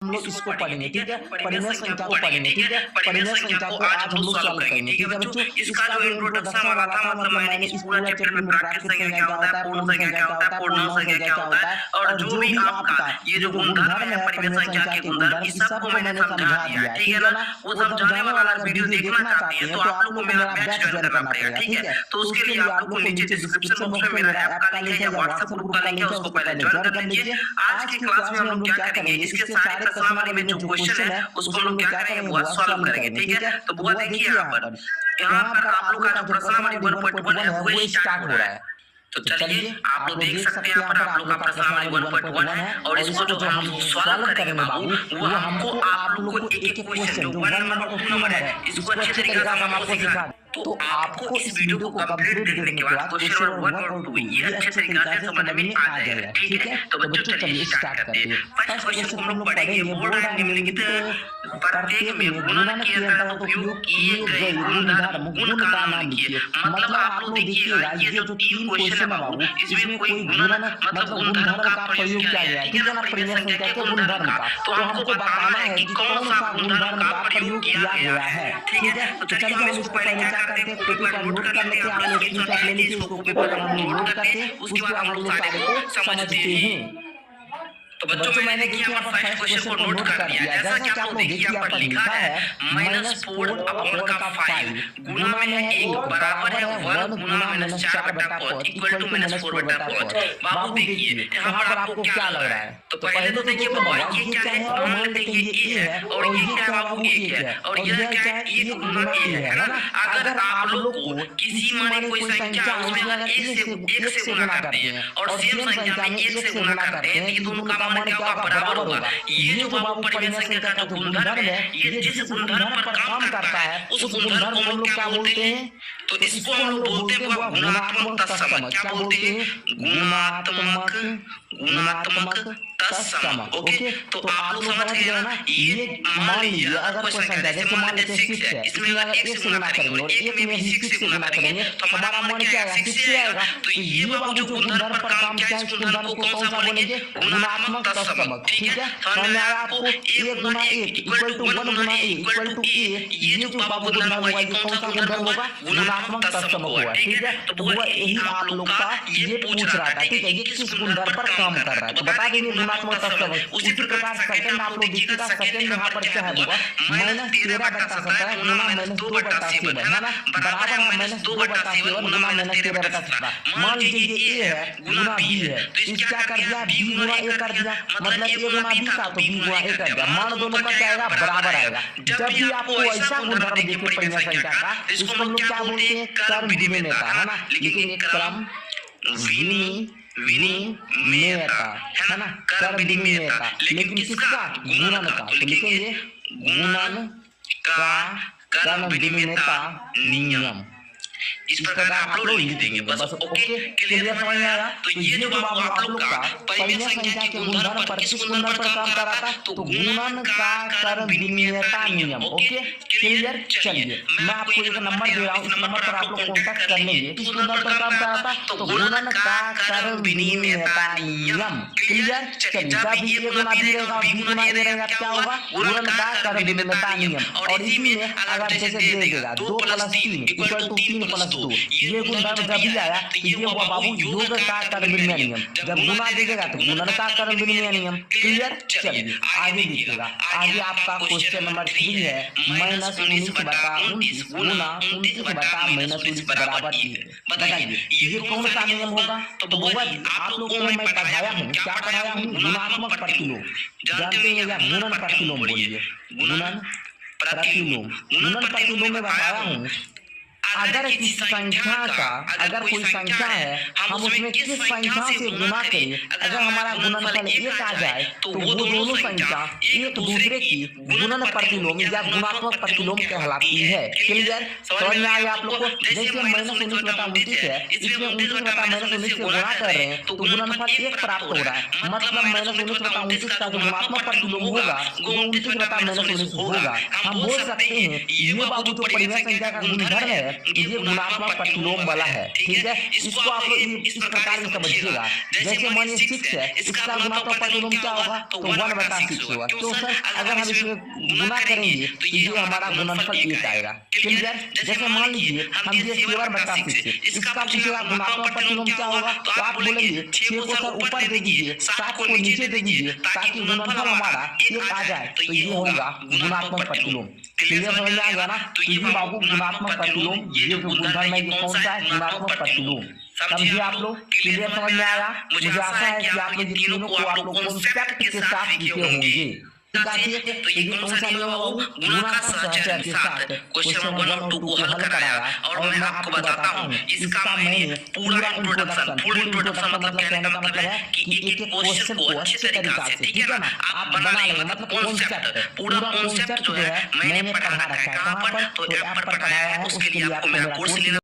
हम लोग इसको पढ़ेंगे, ठीक है। परिमेय संख्या को पढ़ेंगे, ठीक है। परिमेय संख्या को आज हम लोग सॉल्व करेंगे, ठीक है बच्चों। इसका जो इंट्रोडक्शन वाला था, मतलब मैंने इस पूरा चैप्टर में प्राकृत संख्या क्या होता है, पूर्ण संख्या क्या होता है, पूर्ण संख्या क्या होता है, और जो भी आपका ये जो गुणधर्म है परिमेय संख्या के गुणधर्म, इस सबको मैंने समझा दिया, ठीक है ना। वो समझाने वाला अगर वीडियो देखना चाहते हैं तो आप लोग को मेरा बैच ज्वाइन करना पड़ेगा, ठीक है। तो उसके लिए आप लोग को नीचे डिस्क्रिप्शन बॉक्स में मेरा ऐप का लिंक है, व्हाट्सएप ग्रुप का लिंक है, उसको पहले ज्वाइन कर लीजिए। आज की क्लास में हम लोग क्या करेंगे, इसके सारे प्रश्न वाले में जो क्वेश्चन है उसको हम लोग क्या करेंगे, वो सॉल्व करेंगे, ठीक है। तो वो देखिए यहाँ पर आप लोग का जो प्रश्न वाली 1.1 है वो स्टार्ट हो रहा है। तो चलिए आप लोग देख सकते हैं यहाँ पर आप लोग का प्रश्न वाली 1.1 है, और इसको जो हम सॉल्व करेंगे बाबू, वो हमको आप लोग को एक एक क्वेश्चन जो 1 नंबर और 2 नंबर है इसको अच्छे तरीके से हम आपको सिखा। तो आपको इस वीडियो को कंप्लीट देखने के बाद क्वेश्चन नंबर 1 और 2 ये अच्छे तरीके से समझ में आ जाएगा, ठीक है। तो बच्चों चलिए स्टार्ट करते हैं। फर्स्ट क्वेश्चन हम लोग पढ़ेंगे, बोल रहा है निम्नलिखित प्रत्येक में गुणन के अंतर्गत उपयोग किए गए गुणधर्म गुण का नाम लिखिए। मतलब आप लोग देखिएगा ये जो 3 क्वेश्चन है बाबू, इसमें कोई गुणन मतलब गुणधर्म का प्रयोग किया गया है, ठीक है ना, परिमेय संख्या के गुणधर्म का। तो हमको बताना है कि कौन सा गुणधर्म का प्रयोग किया गया है, ठीक है। तो चलिए हम इसको पहले क्या करते हैं, कॉपी पर नोट कर लेते हैं। आप लोग स्क्रीनशॉट ले लीजिए, उसको कॉपी पर हम लोग नोट करते हैं, उसके बाद हम लोग सारे को समझते हैं। तो बच्चों मैंने देखिए यहाँ पर फर्स्ट क्वेश्चन को नोट कर दिया, जैसा कि आप लोग देखिए यहाँ पर लिखा है -4 का 5 गुणा में है 1 बराबर है 1 गुणा -4/5 इक्वल टू -4/5। बाबू देखिए यहाँ पर आपको क्या लग रहा है, तो पहले तो देखिए बाबा ये क्या है, और मान लेते हैं ये a है, और ये क्या है बाबू 1 है, और यह क्या है 1 गुणा a है ना। अगर आप लोग को किसी माने कोई संख्या उसमें अगर 1 से गुणा करते हैं और सेम संख्या में 1 से गुणा करते हैं, ये दोनों का मान क्या होगा, बराबर होगा। ये जो बाबू परिमेय संख्या का जो गुणधर्म है, ये जिस गुणधर्म पर काम करता है उस गुणधर्म को हम लोग क्या बोलते हैं, तो इसको हम लोग बोलते हैं गुणात्मक तत्सम। क्या बोलते हैं, गुणात्मक तत्सम। ओके, तो आप लोग समझ गए ना। ये मान लीजिए अगर कोई संख्या जैसे मान लेते हैं 6 है, इसमें अगर 1 से गुणा करेंगे और 1 में भी 6 से गुणा करेंगे तो हमारा मान क्या आएगा, 6 से आएगा। तो ये बाबू जो गुणधर्म पर काम किया है, इस गुणधर्म को कौन सा बोलेंगे, गुणात्मक तत्सम, ठीक है। समझ में आया आपको, 1 गुणा 1 इक्वल टू 1 गुणा a इक्वल टू a। ये जो बाबू गुणधर्म होगा ये कौन सा गुणधर्म होगा, गुणात्मक तत्सम होगा, ठीक है। तो वो यही आप लोग का ये पूछ रहा था, ठीक है, ये किस गुणधर्म पर काम कर रहा है, तो बता देंगे गुणात्मक तत्सम। उसी प्रकार सेकंड आप लोग देखिएगा, सेकंड यहाँ पर क्या है होगा -13/17 गुणा -2/7 है ना, बराबर है -2/7 गुणा -13/17। मान लीजिए ये a है गुणा b है, तो इस क्या कर दिया, b गुणा a कर दिया, मतलब a गुणा b का तो b गुणा a कर दिया। मान दोनों का क्या आएगा, बराबर आएगा। जब भी आपको ऐसा गुणधर्म देखे परिमेय संख्या का, इसको हम लोग क्या बोलते हैं, क्रम विनिमेयता है ना, लिखेंगे क्रम विनिमेयता है ना, क्रम विनिमेयता। लेकिन किसका, गुणन का, तो लिखेंगे गुणन का क्रम विनिमेयता नियम। इस प्रकार आप लोग लिख देंगे बस। ओके, क्लियर समझ में आया। तो ये जो बाबू आप लोग का परिमेय संख्या के गुणधर्म पर किस गुणधर्म पर काम कर रहा था, तो गुणन का क्रम विनिमेयता नियम। Okay clear. चलिए मैं आपको एक नंबर दे रहा हूँ, इस नंबर पर आप लोग कांटेक्ट कर लेंगे। किस गुणधर्म पर काम कर रहा था, तो गुणन का क्रम विनिमेयता नियम। क्लियर। चलिए जब भी a गुणा b रहेगा और b गुणा a रहेगा क्या होगा, गुणन का क्रम विनिमेयता नियम। और इसी में अगर जैसे दे देगा 2 + 3 इक्वल टू 3 + 2, ये गुणधर्म जब भी आया तो ये हुआ बाबू योग का क्रम विनिमय नियम। जब गुणा देगा तो गुणन का क्रम विनिमय नियम। क्लियर। चलिए आगे देखिएगा, आगे आपका क्वेश्चन नंबर 3 है -19/29 गुणा 29/-19 बराबर 1। बताइए ये कौन सा नियम होगा, तो होगा आप लोगों को मैं पढ़ाया हूँ, क्या पढ़ाया हूँ, गुणात्मक प्रतिलोम। जानते हैं या गुणन प्रतिलोम बोलिए, गुणन प्रतिलोम। गुणन प्रतिलोम में बताया हूँ अगर किसी संख्या का, अगर कोई संख्या है हम उसमें किस संख्या से गुणा करें, अगर हमारा गुणनफल 1 आ जाए तो वो दोनों संख्या एक दूसरे की गुणन प्रतिलोम या गुणात्मक प्रतिलोम कहलाती है। क्लियर समझ में आया आप लोग को। जैसे -19/29 है, इसमें 19/-19 से गुणा कर रहे हैं तो गुणनफल 1 प्राप्त हो रहा है, मतलब -19/29 का जो गुणात्मक प्रतिलोम होगा वो 29/-19 होगा। हम बोल सकते हैं ये बाबू जो परिमेय संख्या का गुणधर्म है ये गुणात्मक प्रतिलोम वाला है, ठीक है। इसको आप लोग इस प्रकार से समझिएगा, जैसे मानिए 6 है, इसका गुणात्मक प्रतिलोम क्या होगा, तो 1/6 होगा। तो सर अगर हम इसमें गुना करेंगे तो ये हमारा गुणनफल 1 आएगा, क्लियर। जैसे मान लीजिए हम ये 7/6 है, इसका पूछेगा गुणात्मक प्रतिलोम क्या होगा, तो आप बोलेंगे 6 को सर ऊपर दे दीजिए, 7 को नीचे दे दीजिए, ताकि गुणनफल हमारा 1 आ जाए, तो ये होगा गुणात्मक प्रतिलोम। क्लियर समझ में आ गया ना। तो ये बाबू गुणात्मक प्रतिलोम, ये जो गुणधर्म है ये कौन सा है, गुणात्मक प्रतिलोम। समझिए आप लोग, क्लियर समझ में आया। मुझे आशा है कि आप लोग ये तीनों को आप लोग कॉन्सेप्ट के साथ लिखे होंगे। ठीक है, तो ये कौन सा लिया बाबू, गुणा का सहचर के साथ क्वेश्चन 1 और 2 को हल कराया। और मैं आपको बताता हूँ इसका मैंने पूरा इंट्रोडक्शन मतलब कहने का मतलब है कि एक एक क्वेश्चन को अच्छे तरीका से, ठीक है ना, आप बना लेंगे। मतलब कॉन्सेप्ट, पूरा कॉन्सेप्ट जो है मैंने पढ़ा रखा है। कहाँ पर, तो ऐप पर पढ़ाया है, उसके लिए आपको मेरा कोर्स लेना